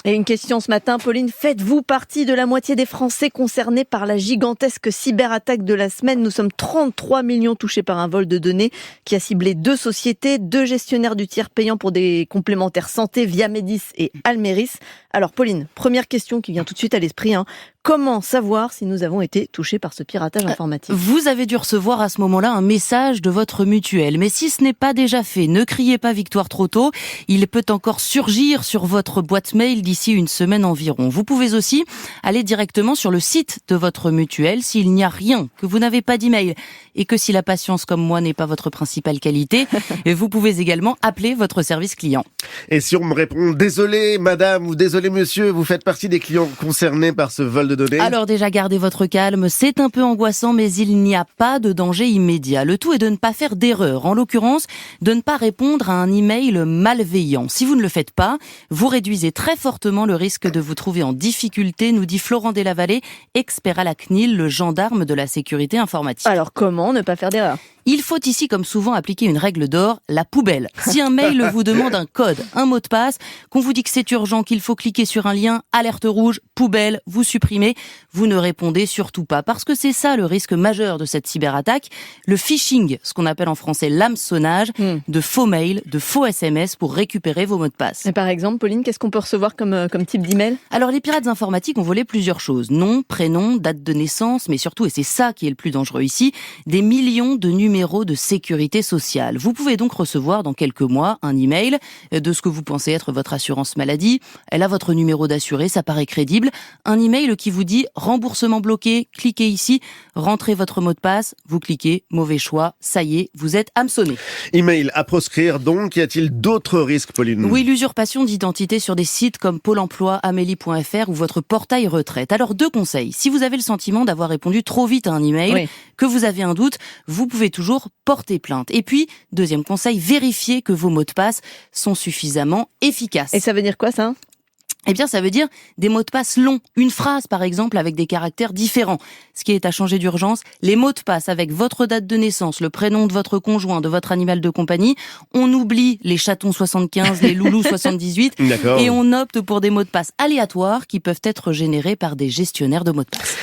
Et une question ce matin, Pauline, faites-vous partie de la moitié des Français concernés par la gigantesque cyberattaque de la semaine? Nous sommes 33 millions touchés par un vol de données qui a ciblé 2 sociétés, 2 gestionnaires du tiers payant pour des complémentaires santé, Viamedis et Almeris. Alors Pauline, première question qui vient tout de suite à l'esprit, comment savoir si nous avons été touchés par ce piratage informatique? Vous avez dû recevoir à ce moment-là un message de votre mutuelle. Mais si ce n'est pas déjà fait, ne criez pas victoire trop tôt. Il peut encore surgir sur votre boîte mail d'ici une semaine environ. Vous pouvez aussi aller directement sur le site de votre mutuelle s'il n'y a rien, que vous n'avez pas d'email et que si la patience comme moi n'est pas votre principale qualité, vous pouvez également appeler votre service client. Et si on me répond « Désolé madame » ou « Désolé monsieur », vous faites partie des clients concernés par ce vol de données? Alors déjà, gardez votre calme, c'est un peu angoissant, mais il n'y a pas de danger immédiat. Le tout est de ne pas faire d'erreur, en l'occurrence, de ne pas répondre à un email malveillant. Si vous ne le faites pas, vous réduisez très fortement le risque de vous trouver en difficulté, nous dit Florent Delavallée, expert à la CNIL, le gendarme de la sécurité informatique. Alors comment ne pas faire d'erreur? Il faut ici, comme souvent, appliquer une règle d'or, la poubelle. Si un mail vous demande un code, un mot de passe, qu'on vous dit que c'est urgent, qu'il faut cliquer sur un lien, alerte rouge, poubelle, vous supprimez, vous ne répondez surtout pas. Parce que c'est ça le risque majeur de cette cyberattaque, le phishing, ce qu'on appelle en français l'hameçonnage, de faux mails, de faux SMS pour récupérer vos mots de passe. Et par exemple, Pauline, qu'est-ce qu'on peut recevoir comme type d'email? Alors les pirates informatiques ont volé plusieurs choses. Nom, prénom, date de naissance, mais surtout, et c'est ça qui est le plus dangereux ici, des millions de numéros de sécurité sociale. Vous pouvez donc recevoir dans quelques mois un email de ce que vous pensez être votre assurance maladie. Elle a votre numéro d'assuré, ça paraît crédible. Un email qui vous dit remboursement bloqué, cliquez ici, rentrez votre mot de passe, vous cliquez, mauvais choix, ça y est, vous êtes hameçonné. Email à proscrire donc, y a-t-il d'autres risques, Pauline? Oui, l'usurpation d'identité sur des sites comme Pôle emploi, Amélie.fr ou votre portail retraite. Alors 2 conseils. Si vous avez le sentiment d'avoir répondu trop vite à un email, que vous avez un doute, vous pouvez toujours porter plainte. Et puis, 2e conseil, vérifiez que vos mots de passe sont suffisamment efficaces. Et ça veut dire quoi ça? Eh bien, ça veut dire des mots de passe longs. Une phrase, par exemple, avec des caractères différents. Ce qui est à changer d'urgence, les mots de passe avec votre date de naissance, le prénom de votre conjoint, de votre animal de compagnie. On oublie les chatons 75, les loulous 78. D'accord. Et on opte pour des mots de passe aléatoires qui peuvent être générés par des gestionnaires de mots de passe.